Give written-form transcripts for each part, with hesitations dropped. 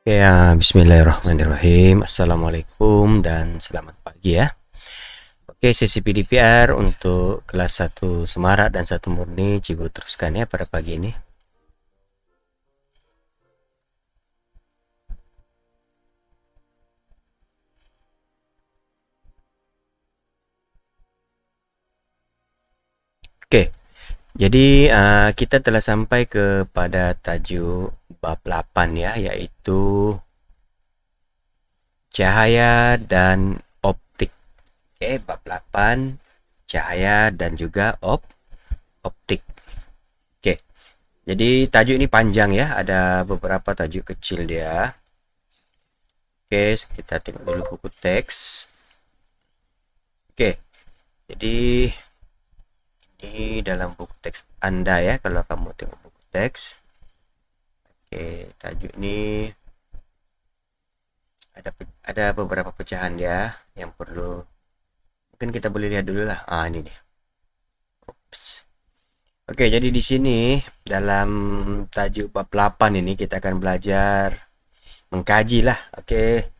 Oke, ya, bismillahirrahmanirrahim. Assalamualaikum dan selamat pagi ya. Oke, sesi PDPR untuk kelas 1 Semarak dan 1 Murni Cikgu teruskan ya pada pagi ini. Oke, jadi kita telah sampai kepada tajuk bab 8 ya, yaitu cahaya dan optik. Oke, bab 8 cahaya dan juga optik. Oke, jadi tajuk ini panjang ya, ada beberapa tajuk kecil dia. Oke, kita tengok dulu buku teks. Oke, jadi ini dalam buku teks Anda ya, kalau kamu tengok buku teks. Oke, tajuk ini ada beberapa pecahan ya yang perlu mungkin kita boleh lihat dulu lah. Ini nih. Oops. Oke, jadi di sini dalam tajuk bab 8 ini kita akan belajar mengkaji lah. Oke.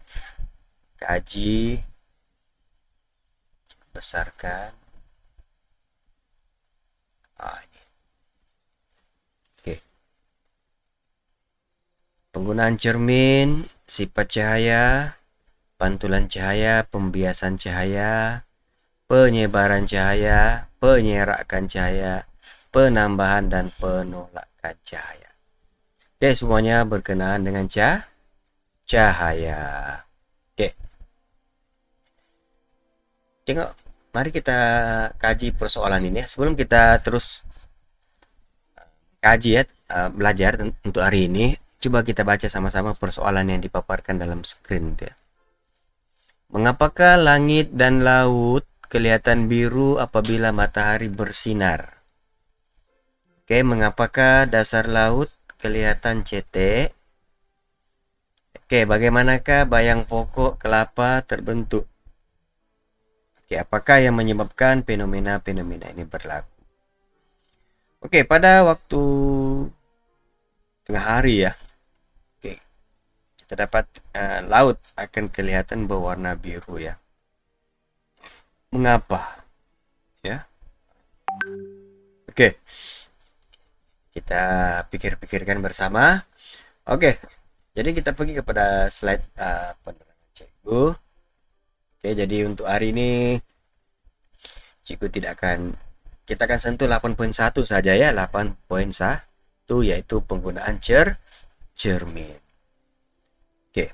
Kaji, besarkan. Ini. Oke. Penggunaan cermin, sifat cahaya, pantulan cahaya, pembiasan cahaya, penyebaran cahaya, penyerakan cahaya, penambahan dan penolakan cahaya. Oke, semuanya berkenaan dengan cahaya. Oke. Tengok, mari kita kaji persoalan ini ya. Sebelum kita terus kaji ya, belajar untuk hari ini, coba kita baca sama-sama persoalan yang dipaparkan dalam screen ya. Mengapakah langit dan laut kelihatan biru apabila matahari bersinar? Oke, mengapakah dasar laut kelihatan cetek? Oke, bagaimanakah bayang pokok kelapa terbentuk? Oke, apakah yang menyebabkan fenomena-fenomena ini berlaku? Oke, pada waktu tengah hari ya, oke, kita dapat laut akan kelihatan berwarna biru ya. Mengapa? Ya. Oke, kita pikir-pikirkan bersama. Oke, jadi kita pergi kepada slide penerangan cikgu. Oke, jadi untuk hari ini cikgu kita akan sentuh 8.1 saja ya, 8.1 yaitu penggunaan cermin. Oke.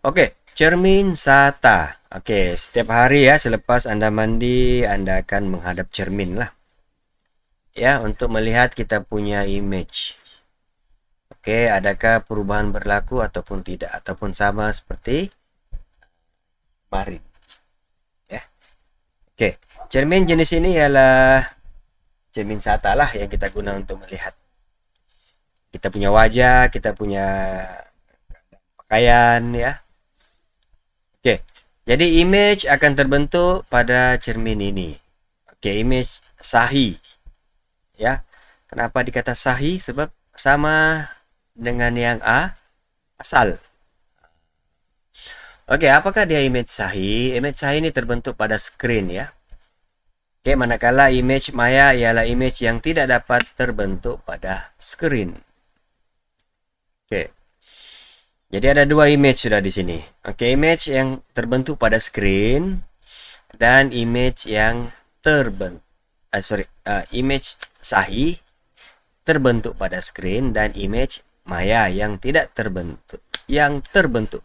Oke, cermin sata. Oke, setiap hari ya selepas Anda mandi, Anda akan menghadap cermin lah. Ya, untuk melihat kita punya image. Oke, adakah perubahan berlaku ataupun tidak, ataupun sama seperti kemarin. Ya. Oke, cermin jenis ini ialah cermin sata lah yang kita guna untuk melihat. Kita punya wajah, kita punya pakaian ya. Oke, jadi image akan terbentuk pada cermin ini. Oke, image sahih. Ya, kenapa dikata sahih? Sebab sama dengan yang asal. Oke, apakah dia image sahih? Image sahih ini terbentuk pada screen ya. Oke, manakala image maya ialah image yang tidak dapat terbentuk pada screen. Oke. Jadi ada dua image sudah di sini. Oke, image yang terbentuk pada screen dan image yang image sahih terbentuk pada screen dan image maya yang tidak terbentuk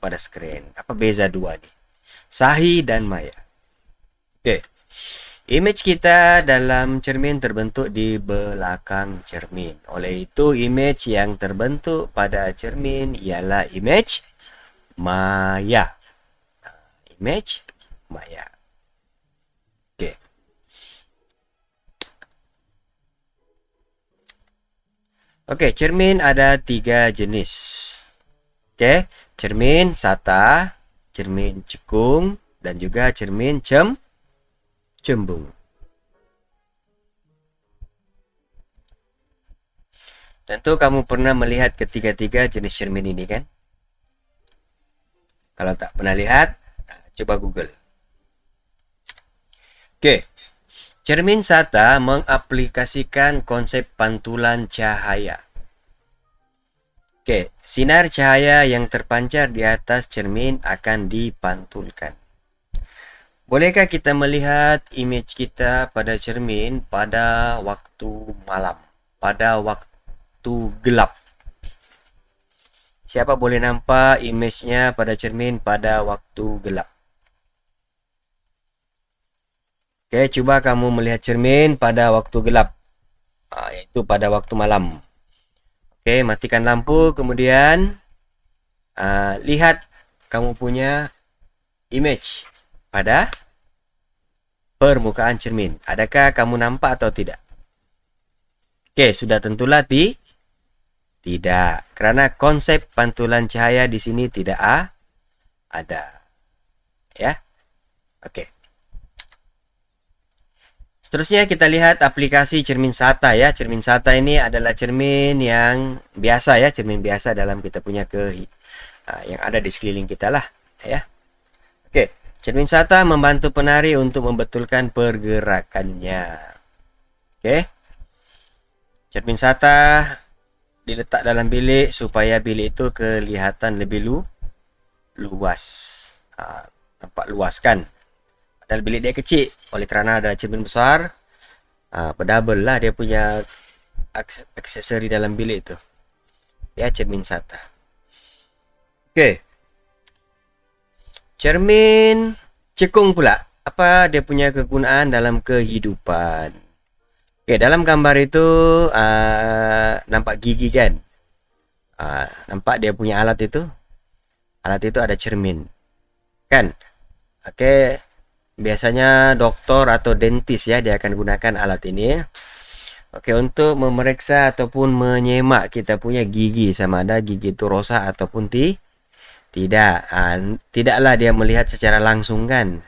pada screen. Apa beza dua nih? Sahih dan maya. Oke. Image kita dalam cermin terbentuk di belakang cermin. Oleh itu, image yang terbentuk pada cermin ialah image maya. Image maya. Oke. Oke, cermin ada 3 jenis. Oke, cermin sata, cermin cekung, dan juga cermin cembung. Tentu kamu pernah melihat ketiga-tiga jenis cermin ini kan? Kalau tak pernah lihat, coba Google. Oke, cermin Sata mengaplikasikan konsep pantulan cahaya. Oke, sinar cahaya yang terpancar di atas cermin akan dipantulkan. Bolehkah kita melihat image kita pada cermin pada waktu malam, pada waktu gelap? Siapa boleh nampak image-nya pada cermin pada waktu gelap? Oke, coba kamu melihat cermin pada waktu gelap, yaitu pada waktu malam. Oke, matikan lampu, kemudian lihat kamu punya image pada permukaan cermin. Adakah kamu nampak atau tidak? Oke, sudah tentulah tidak, karena konsep pantulan cahaya di sini tidak ada. Ya, oke. Seterusnya kita lihat aplikasi cermin Sata ya. Cermin Sata ini adalah cermin yang biasa ya, cermin biasa dalam kita punya yang ada di sekeliling kita lah ya. Oke, cermin Sata membantu penari untuk membetulkan pergerakannya. Oke. Cermin Sata diletak dalam bilik supaya bilik itu kelihatan lebih luas. Nampak luas kan? Padahal bilik dia kecil, oleh kerana ada cermin besar, berdouble lah dia punya aksesori dalam bilik itu. Ya, cermin Sata. Oke. Cermin cekung pula. Apa dia punya kegunaan dalam kehidupan? Oke, dalam gambar itu nampak gigi kan? Nampak dia punya alat itu? Alat itu ada cermin. Kan? Oke. Biasanya dokter atau dentis ya, dia akan gunakan alat ini. Oke, untuk memeriksa ataupun menyemak kita punya gigi, sama ada gigi itu rosak ataupun tidak. Tidaklah dia melihat secara langsung kan.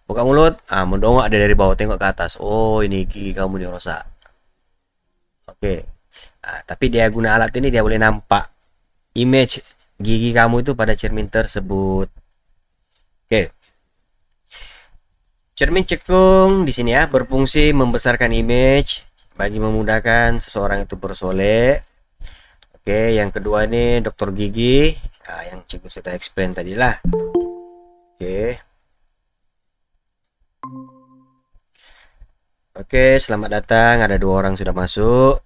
Buka mulut, mendongak dia dari bawah tengok ke atas. Oh, ini gigi kamu nih rosak. Oke. Tapi dia guna alat ini, dia boleh nampak image gigi kamu itu pada cermin tersebut. Oke. Cermin cekung di sini ya berfungsi membesarkan image bagi memudahkan seseorang itu bersolek. Oke, yang kedua ini dokter gigi, yang cikgu sudah explain tadi lah. Oke. Oke, selamat datang. Ada 2 orang sudah masuk.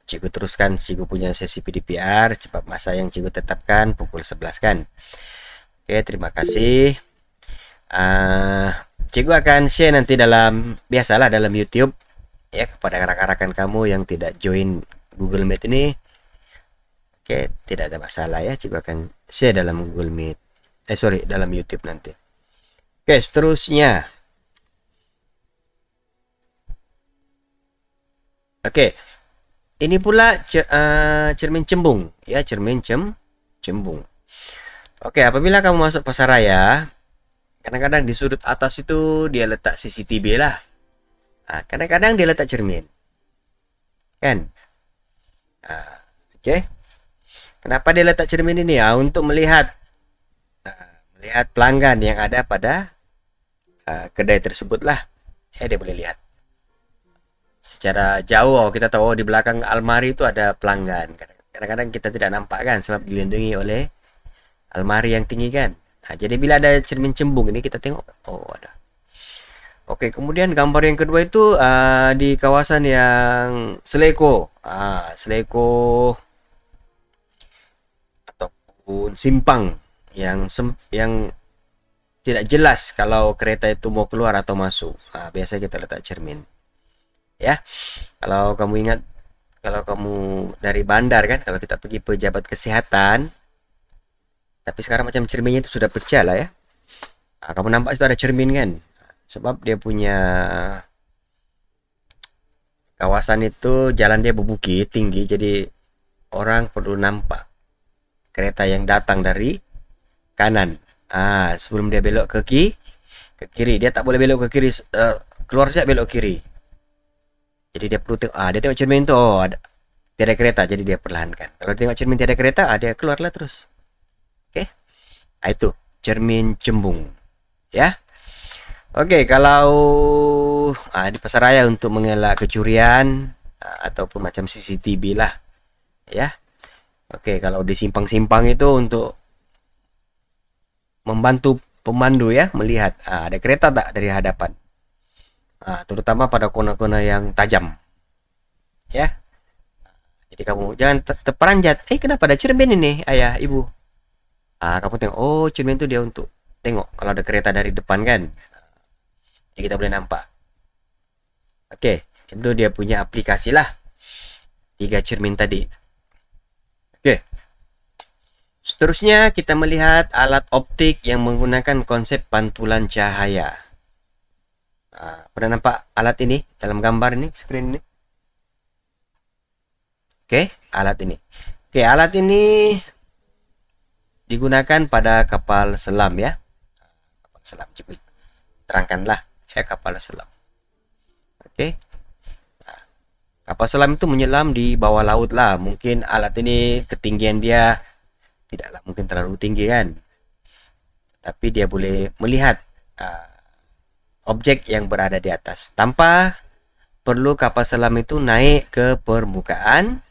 Cikgu teruskan, cikgu punya sesi PDPR cepat masa yang cikgu tetapkan pukul 11 kan. Oke, terima kasih. Cikgu akan share nanti biasalah dalam YouTube ya kepada rakan-rakan kamu yang tidak join Google Meet ini. Oke, tidak ada masalah ya, cikgu akan share dalam Google Meet. Dalam YouTube nanti. Oke, seterusnya. Oke. Ini pula cermin cembung ya, cermin cembung. Oke, apabila kamu masuk pasaraya, kadang-kadang di sudut atas itu dia letak CCTV lah. Kadang-kadang dia letak cermin. Kan? Oke. Kenapa dia letak cermin ini? Untuk melihat pelanggan yang ada pada kedai tersebut lah. Ya, dia boleh lihat. Secara jauh kita tahu di belakang almari itu ada pelanggan. Kadang-kadang kita tidak nampak kan sebab dilindungi oleh almari yang tinggi kan. Jadi bila ada cermin cembung ini kita tengok, oh ada. Oke, kemudian gambar yang kedua itu di kawasan yang seleko, seleko ataupun simpang yang tidak jelas kalau kereta itu mau keluar atau masuk. Biasa kita letak cermin. Ya, kalau kamu ingat, kalau kamu dari bandar kan, kalau kita pergi pejabat kesehatan. Tapi sekarang macam cerminnya itu sudah pecah lah ya. Kamu nampak itu ada cermin kan? Sebab dia punya kawasan itu jalan dia berbukit tinggi, jadi orang perlu nampak kereta yang datang dari kanan. Sebelum dia belok ke kiri, dia tak boleh belok ke kiri. Keluar siap belok kiri. Jadi dia perlu tengok. Dia tengok cermin itu. tiada kereta, jadi dia perlahankan. Kalau tengok cermin tiada kereta, dia keluarlah terus. Oke, itu cermin cembung, ya. Oke, kalau di pasaraya untuk mengelak kecurian ataupun macam CCTV lah, ya. Oke, kalau di simpang-simpang itu untuk membantu pemandu ya melihat ada kereta tak dari hadapan. Terutama pada kona-kona yang tajam, ya. Jadi kamu jangan terperanjat. Kenapa ada cermin ini, ayah, ibu? Kamu tengok, oh cermin itu dia untuk tengok kalau ada kereta dari depan kan. Jadi kita boleh nampak. Oke, itu dia punya aplikasi lah. 3 cermin tadi. Oke. Seterusnya kita melihat alat optik yang menggunakan konsep pantulan cahaya. Pernah nampak alat ini dalam gambar ini, screen ini? Oke, alat ini. Oke, alat ini digunakan pada kapal selam ya. Kapal selam, coba terangkanlah ya kapal selam. Oke. Kapal selam itu menyelam di bawah laut lah. Mungkin alat ini ketinggian dia tidaklah mungkin terlalu tinggi kan. Tapi dia boleh melihat objek yang berada di atas tanpa perlu kapal selam itu naik ke permukaan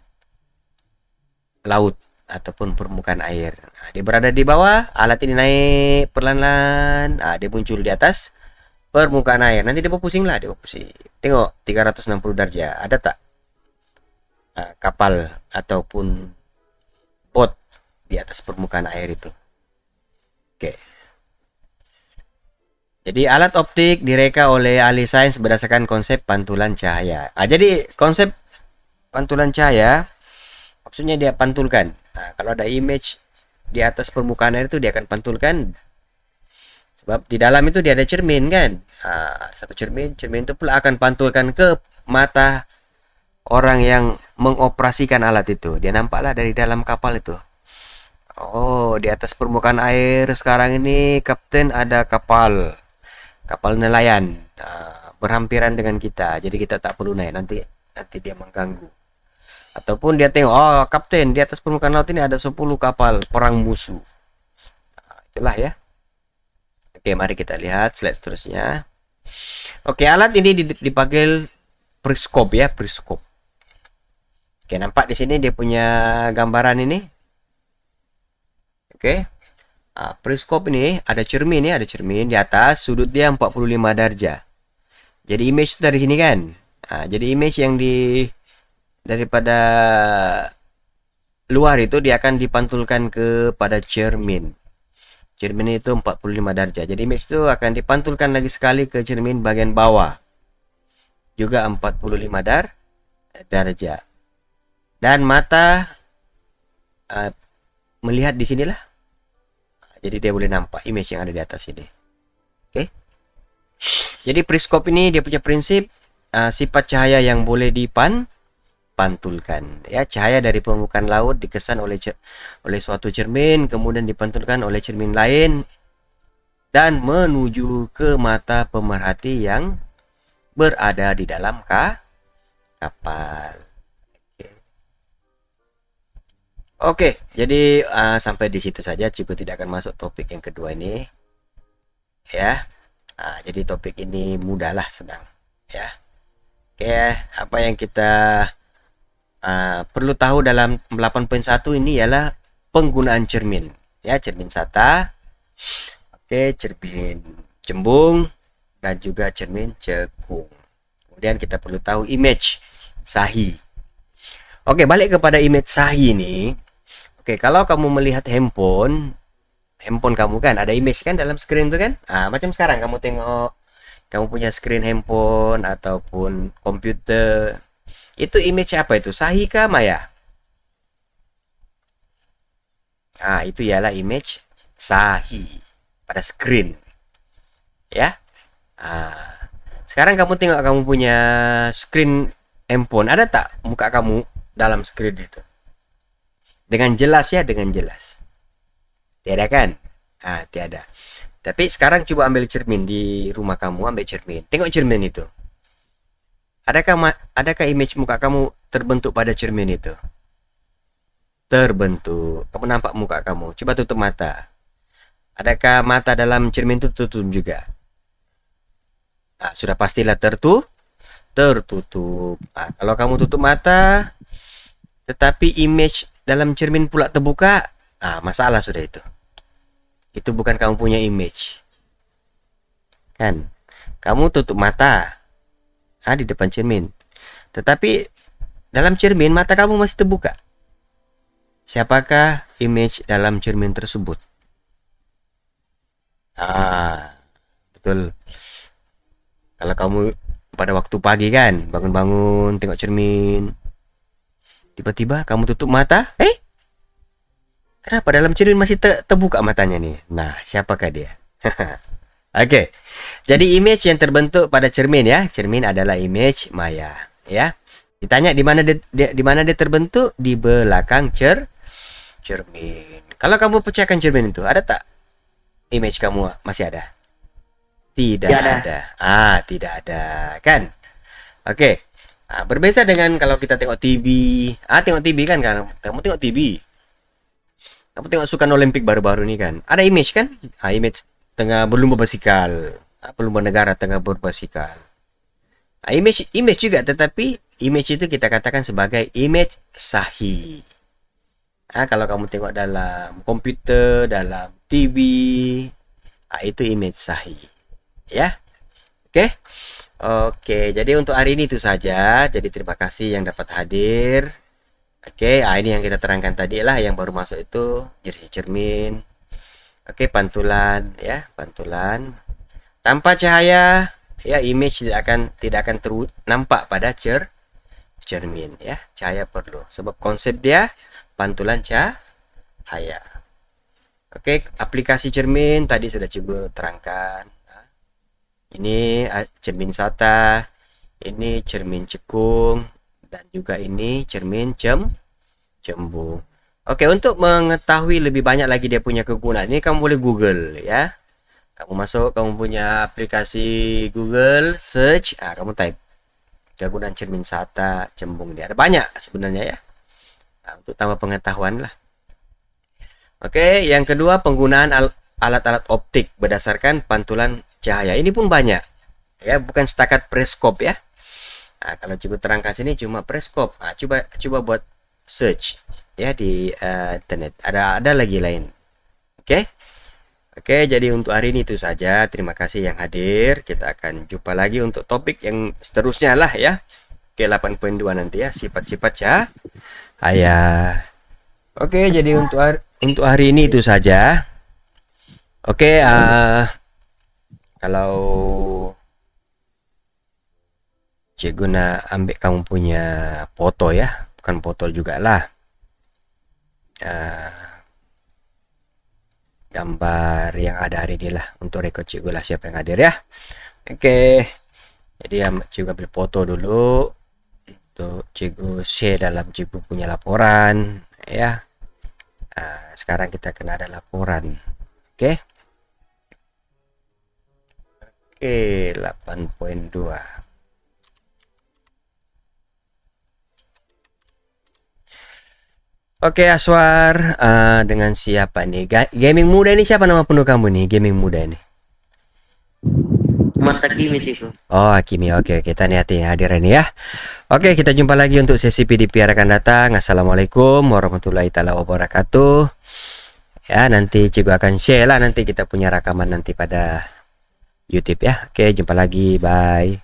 laut ataupun permukaan air. Dia berada di bawah, alat ini naik perlahan-lahan, dia muncul di atas permukaan air. Nanti dia berpusing lah, dia berpusing. Tengok 360 derajat. Ada tak kapal ataupun bot di atas permukaan air itu? Oke. Jadi alat optik direka oleh ahli sains berdasarkan konsep pantulan cahaya. Jadi konsep pantulan cahaya maksudnya dia pantulkan. Kalau ada image di atas permukaan air itu dia akan pantulkan. Sebab di dalam itu dia ada cermin kan. Satu cermin itu pula akan pantulkan ke mata orang yang mengoperasikan alat itu. Dia nampaklah dari dalam kapal itu. Oh, di atas permukaan air sekarang ini kapten ada kapal nelayan berhampiran dengan kita. Jadi kita tak perlu naik, nanti dia mengganggu. Ataupun dia tengok, oh kapten, di atas permukaan laut ini ada 10 kapal perang musuh. Itulah ya. Oke, mari kita lihat slide seterusnya. Oke, alat ini dipanggil periskop ya, periskop. Oke, nampak di sini dia punya gambaran ini. Oke. Periskop ini ada cermin ya, ada cermin di atas, sudut dia 45 derajat. Jadi image dari sini kan. Jadi image yang daripada luar itu dia akan dipantulkan kepada cermin. Cermin itu 45 derajat. Jadi image itu akan dipantulkan lagi sekali ke cermin bagian bawah. Juga 45 derajat. Dan mata melihat di sinilah. Jadi dia boleh nampak image yang ada di atas ini. Oke. Jadi periskop ini dia punya prinsip sifat cahaya yang boleh dipantulkan. Ya, cahaya dari permukaan laut dikesan oleh suatu cermin, kemudian dipantulkan oleh cermin lain dan menuju ke mata pemerhati yang berada di dalam kapal. Oke, jadi sampai di situ saja. Ciku tidak akan masuk topik yang kedua ini, ya. Jadi topik ini mudahlah, senang, ya. Oke, apa yang kita perlu tahu dalam 8.1 ini ialah penggunaan cermin, ya, cermin sata, oke, cermin cembung, dan juga cermin cekung. Kemudian kita perlu tahu image sahi. Oke, balik kepada image sahi ini. Oke, kalau kamu melihat handphone kamu kan ada image kan dalam screen itu kan? Macam sekarang kamu tengok kamu punya screen handphone ataupun komputer. Itu image apa itu? Sahi kah maya? Itu ialah image sahi pada screen. Ya. Sekarang kamu tengok kamu punya screen handphone, ada tak muka kamu dalam screen itu? Dengan jelas ya, dengan jelas. Tiada kan? Tiada. Tapi sekarang coba ambil cermin di rumah kamu, ambil cermin. Tengok cermin itu. Adakah image muka kamu terbentuk pada cermin itu? Terbentuk. Kamu nampak muka kamu. Coba tutup mata. Adakah mata dalam cermin itu tutup juga? Nah, sudah pastilah tertutup. Nah, kalau kamu tutup mata, tetapi image dalam cermin pula terbuka, masalah sudah itu. Itu bukan kamu punya image. Kan? Kamu tutup mata di depan cermin. Tetapi dalam cermin mata kamu masih terbuka. Siapakah image dalam cermin tersebut? Betul. Kalau kamu pada waktu pagi kan, bangun-bangun, tengok cermin, tiba-tiba kamu tutup mata, kenapa dalam cermin masih terbuka matanya nih? Nah, siapakah dia? Oke. Jadi image yang terbentuk pada cermin ya. Cermin adalah image maya, ya. Ditanya di mana dia terbentuk? Di belakang cermin. Kalau kamu pecahkan cermin itu, ada tak image kamu masih ada? Tidak ada. Tidak ada, kan? Oke. Berbeda dengan kalau kita tengok TV. Tengok TV kan? Kamu tengok TV. Kamu tengok Sukan Olimpik baru-baru ini kan? Ada image kan? Image tengah berlomba basikal. Pelumba negara tengah berbasikal. Image juga, tetapi image itu kita katakan sebagai image sahih. Kalau kamu tengok dalam komputer, dalam TV, itu image sahih. Ya. Oke, jadi untuk hari ini itu saja. Jadi terima kasih yang dapat hadir. Oke, ini yang kita terangkan tadi lah, yang baru masuk itu jersey cermin. Oke, pantulan ya, pantulan. Tanpa cahaya, ya image tidak akan nampak pada cermin ya. Cahaya perlu. Sebab konsep dia pantulan cahaya. Oke, aplikasi cermin tadi sudah coba terangkan. Ini cermin SATA, ini cermin cekung, dan juga ini cermin cembung. Oke, untuk mengetahui lebih banyak lagi dia punya kegunaan, ini kamu boleh Google ya. Kamu masuk, kamu punya aplikasi Google, search, kamu type kegunaan cermin SATA, cembung. Dia ada banyak sebenarnya ya. Untuk tambah pengetahuan lah. Oke, yang kedua penggunaan alat-alat optik berdasarkan pantulan cahaya. Ini pun banyak. Ya, bukan setakat periskop ya. Kalau coba terangkan sini cuma periskop. Coba buat search ya di internet. Ada lagi lain. Oke, jadi untuk hari ini itu saja. Terima kasih yang hadir. Kita akan jumpa lagi untuk topik yang seterusnya lah ya. Oke, 8.2 nanti ya, sifat-sifat cahaya. Oke, jadi untuk hari ini itu saja. Oke, kalau cikgu nak ambil kamu punya foto ya, bukan foto juga lah. Gambar yang ada hari ini lah, untuk rekod cikgu lah siapa yang hadir ya. Oke, jadi cikgu ambil foto dulu untuk cikgu share dalam cikgu punya laporan ya. Sekarang kita kena ada laporan. Oke, 8.2. Oke, Aswar, dengan siapa nih? Gaming muda ini siapa nama penuh kamu nih? Gaming muda ini. Mas Hakimi itu. Oh, Hakimi. Oke, kita niatin hadir ini ya. Oke, kita jumpa lagi untuk sesi PDP akan datang. Assalamualaikum warahmatullahi taala wabarakatuh. Ya, nanti cikgu akan share lah, nanti kita punya rekaman nanti pada YouTube ya. Oke, jumpa lagi. Bye.